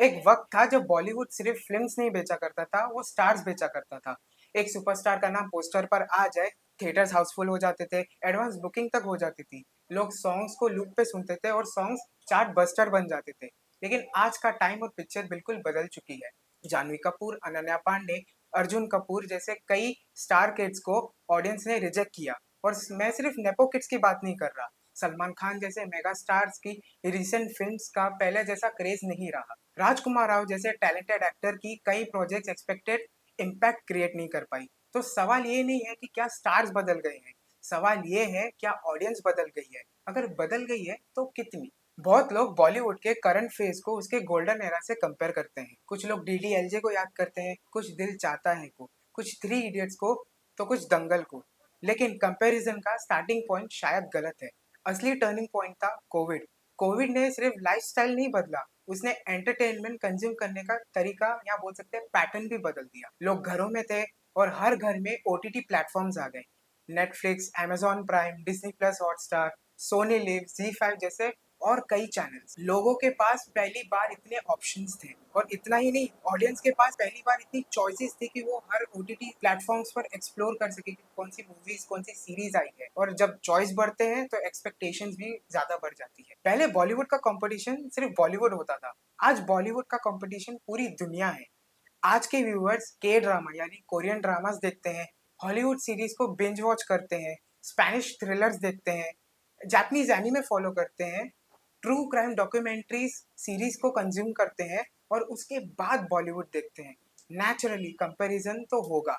एक वक्त था जब बॉलीवुड सिर्फ फिल्म्स नहीं बेचा करता था, वो स्टार्स बेचा करता था। एक सुपरस्टार का नाम पोस्टर पर आ जाए, थिएटर्स हाउसफुल हो जाते थे, एडवांस बुकिंग तक हो जाती थी। लोग सॉन्ग्स को लूप पे सुनते थे और सॉन्ग्स चार्ट बस्टर बन जाते थे। लेकिन आज का टाइम और पिक्चर बिल्कुल बदल चुकी है। जानवी कपूर, अनन्या पांडे, अर्जुन कपूर जैसे कई स्टार किड्स को ऑडियंस ने रिजेक्ट किया। और मैं सिर्फ नेपो किड्स की बात नहीं कर रहा। सलमान खान जैसे मेगा स्टार्स की रिसेंट फिल्म्स का पहले जैसा क्रेज नहीं रहा। राजकुमार राव जैसे टैलेंटेड एक्टर की कई प्रोजेक्ट्स एक्सपेक्टेड इम्पैक्ट क्रिएट नहीं कर पाई। तो सवाल ये नहीं है कि क्या स्टार्स बदल गए हैं, सवाल ये है क्या ऑडियंस बदल गई है। अगर बदल गई है तो कितनी। बहुत लोग बॉलीवुड के करंट फेज को उसके गोल्डन एरा से कंपेयर करते हैं। कुछ लोग डीडीएलजे को याद करते हैं, कुछ दिल चाहता है को, कुछ थ्री इडियट्स को, तो कुछ दंगल को। लेकिन कंपैरिजन का स्टार्टिंग पॉइंट शायद गलत है। असली टर्निंग पॉइंट था कोविड। कोविड ने सिर्फ लाइफस्टाइल नहीं बदला, उसने एंटरटेनमेंट कंज्यूम करने का तरीका या बोल सकते हैं पैटर्न भी बदल दिया। लोग घरों में थे और हर घर में ओटीटी प्लेटफॉर्म्स आ गए। Netflix, Amazon Prime, Disney plus Hotstar, Sony Liv, Zee five जैसे और कई चैनल्स। लोगों के पास पहली बार इतने ऑप्शंस थे, और इतना ही नहीं, ऑडियंस के पास पहली बार इतनी चॉइसेस थी कि वो हर ओटीटी प्लेटफॉर्म्स पर एक्सप्लोर कर सके कि कौन सी मूवीज, कौन सी सीरीज आई है। और जब चॉइस बढ़ते हैं तो एक्सपेक्टेशंस भी ज्यादा बढ़ जाती है। पहले बॉलीवुड का कंपटीशन सिर्फ बॉलीवुड होता था, आज बॉलीवुड का कंपटीशन पूरी दुनिया है। आज के व्यूअर्स के ड्रामा यानी कोरियन ड्रामास देखते हैं, हॉलीवुड सीरीज को बिंज वॉच करते हैं, स्पेनिश थ्रिलर्स देखते हैं, जापानीज एनीमे फॉलो करते हैं, ट्रू क्राइम डॉक्यूमेंट्रीज सीरीज को कंज्यूम करते हैं, और उसके बाद बॉलीवुड देखते हैं। नेचुरली कंपैरिजन तो होगा।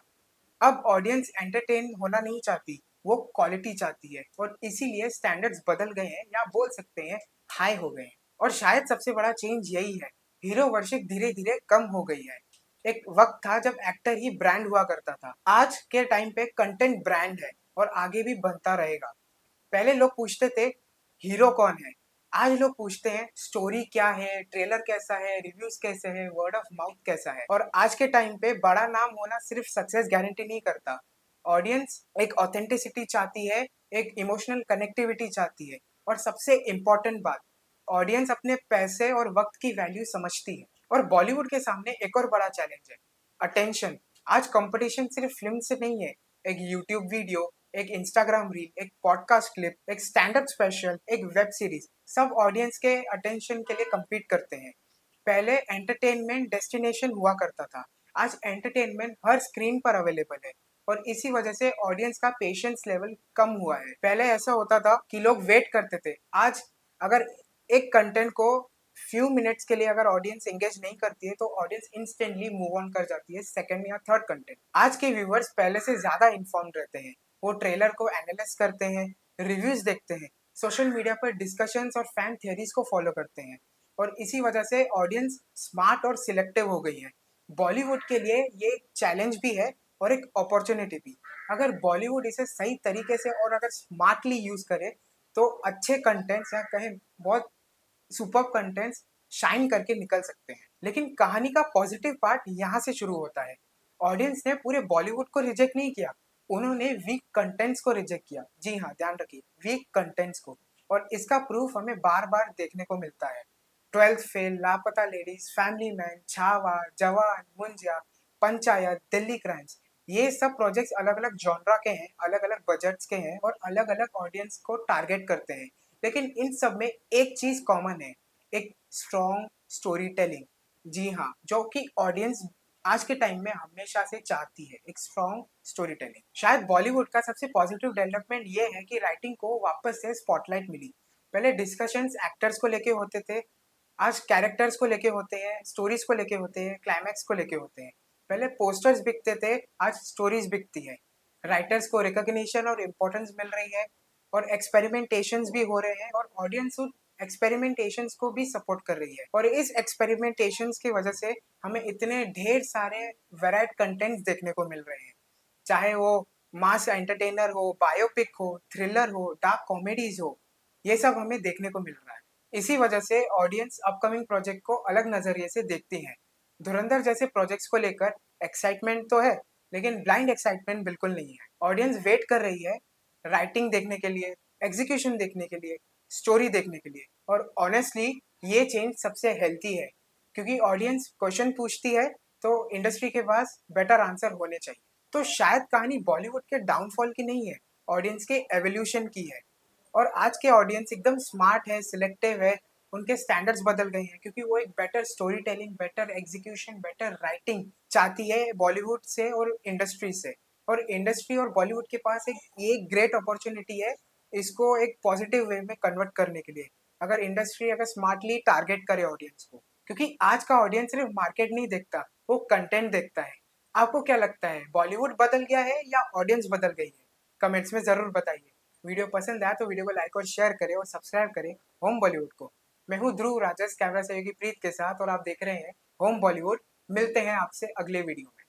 अब ऑडियंस एंटरटेन होना नहीं चाहती, वो क्वालिटी चाहती है, और इसीलिए स्टैंडर्ड्स बदल गए हैं या बोल सकते हैं हाई हो गए हैं। और शायद सबसे बड़ा चेंज यही है, हीरो वर्शिप धीरे धीरे कम हो गई है। एक वक्त था जब एक्टर ही ब्रांड हुआ करता था, आज के टाइम पे कंटेंट ब्रांड है और आगे भी बनता रहेगा। पहले लोग पूछते थे हीरो कौन है, आज लोग पूछते हैं स्टोरी क्या है, ट्रेलर कैसा है, रिव्यूज कैसे हैं, वर्ड ऑफ माउथ कैसा है। और आज के टाइम पे बड़ा नाम होना सिर्फ सक्सेस गारंटी नहीं करता। ऑडियंस एक ऑथेंटिसिटी चाहती है, एक इमोशनल कनेक्टिविटी चाहती है, और सबसे इम्पोर्टेंट बात, ऑडियंस अपने पैसे और वक्त की वैल्यू समझती है। और बॉलीवुड के सामने एक और बड़ा चैलेंज है, अटेंशन। आज कंपटीशन सिर्फ फिल्म से नहीं है, एक यूट्यूब वीडियो, एक इंस्टाग्राम रील, एक पॉडकास्ट क्लिप, एक स्टैंड अप स्पेशल, एक वेब सीरीज, सब ऑडियंस के अटेंशन के लिए compete करते हैं। पहले एंटरटेनमेंट डेस्टिनेशन हुआ करता था, आज एंटरटेनमेंट हर स्क्रीन पर अवेलेबल है। और इसी वजह से ऑडियंस का पेशेंस लेवल कम हुआ है। पहले ऐसा होता था कि लोग वेट करते थे, आज अगर एक कंटेंट को फ्यू मिनट्स के लिए अगर ऑडियंस एंगेज नहीं करती है तो ऑडियंस इंस्टेंटली मूव ऑन कर जाती है सेकंड या थर्ड कंटेंट। आज के व्यूवर्स पहले से ज्यादा इन्फॉर्म्ड रहते हैं, वो ट्रेलर को एनालाइज करते हैं, रिव्यूज देखते हैं, सोशल मीडिया पर डिस्कशंस और फैन थियरीज को फॉलो करते हैं। और इसी वजह से ऑडियंस स्मार्ट और सिलेक्टिव हो गई है। बॉलीवुड के लिए ये चैलेंज भी है और एक अपॉर्चुनिटी भी। अगर बॉलीवुड इसे सही तरीके से और अगर स्मार्टली यूज करे तो अच्छे कंटेंट्स या कहें बहुत सुपर कंटेंट्स शाइन करके निकल सकते हैं। लेकिन कहानी का पॉजिटिव पार्ट यहाँ से शुरू होता है। ऑडियंस ने पूरे बॉलीवुड को रिजेक्ट नहीं किया, उन्होंने वीक कंटेंट्स को रिजेक्ट किया। जी हाँ, ध्यान रखिए, वीक कंटेंट्स को। और इसका प्रूफ हमें बार बार देखने को मिलता है। ट्वेल्थ फेल, लापता लेडीज, फैमिली मैन, छावा, जवान, मुंजिया, पंचायत, दिल्ली क्राइम्स, ये सब प्रोजेक्ट्स अलग अलग जॉनरा के हैं, अलग अलग बजट्स के हैं और अलग अलग ऑडियंस को टारगेट करते हैं। लेकिन इन सब में एक चीज कॉमन है, एक स्ट्रॉन्ग स्टोरी टेलिंग। जी हाँ, जो कि ऑडियंस आज के टाइम में हमेशा से चाहती है, एक स्ट्रॉन्ग स्टोरी टेलिंग। शायद बॉलीवुड का सबसे पॉजिटिव डेवलपमेंट ये है कि राइटिंग को वापस से स्पॉटलाइट मिली। पहले डिस्कशंस एक्टर्स को लेके होते थे, आज कैरेक्टर्स को लेके होते हैं, स्टोरीज को लेके होते हैं, क्लाइमैक्स को लेके होते हैं। पहले पोस्टर्स बिकते थे, आज स्टोरीज बिकती है। राइटर्स को रिकॉग्निशन और इम्पोर्टेंस मिल रही है, और एक्सपेरिमेंटेशंस भी हो रहे हैं, और ऑडियंस उन एक्सपेरिमेंटेशंस को भी सपोर्ट कर रही है। और इस एक्सपेरिमेंटेशंस की वजह से हमें इतने ढेर सारे वैराइड कंटेंट्स देखने को मिल रहे हैं, चाहे वो मास एंटरटेनर हो, बायोपिक हो, थ्रिलर हो, डार्क कॉमेडीज हो, ये सब हमें देखने को मिल रहा है। इसी वजह से ऑडियंस अपकमिंग प्रोजेक्ट को अलग नजरिए से देखती है। धुरंधर जैसे प्रोजेक्ट्स को लेकर एक्साइटमेंट तो है, लेकिन ब्लाइंड एक्साइटमेंट बिल्कुल नहीं है। ऑडियंस वेट कर रही है राइटिंग देखने के लिए, एग्जीक्यूशन देखने के लिए, स्टोरी देखने के लिए। और ऑनेस्टली ये चेंज सबसे हेल्थी है। क्योंकि ऑडियंस क्वेश्चन पूछती है तो इंडस्ट्री के पास बेटर आंसर होने चाहिए। तो शायद कहानी बॉलीवुड के डाउनफॉल की नहीं है, ऑडियंस के एवोल्यूशन की है। और आज के ऑडियंस एकदम स्मार्ट है, सिलेक्टिव है, उनके स्टैंडर्ड्स बदल गए हैं क्योंकि वो एक better story telling, better execution, better writing चाहती है बॉलीवुड से और इंडस्ट्री से। और इंडस्ट्री और बॉलीवुड के पास एक ये ग्रेट अपॉर्चुनिटी है इसको एक पॉजिटिव वे में कन्वर्ट करने के लिए, अगर इंडस्ट्री अगर स्मार्टली टारगेट करे ऑडियंस को। क्योंकि आज का ऑडियंस सिर्फ मार्केट नहीं देखता, वो कंटेंट देखता है। आपको क्या लगता है, बॉलीवुड बदल गया है या ऑडियंस बदल गई है? कमेंट्स में ज़रूर बताइए। वीडियो पसंद आया तो वीडियो को लाइक और शेयर करें और सब्सक्राइब करें होम बॉलीवुड को। मैं हूँ ध्रुव राजस, कैमरा सहयोगी प्रीत के साथ, और आप देख रहे हैं होम बॉलीवुड। मिलते हैं आपसे अगले वीडियो में।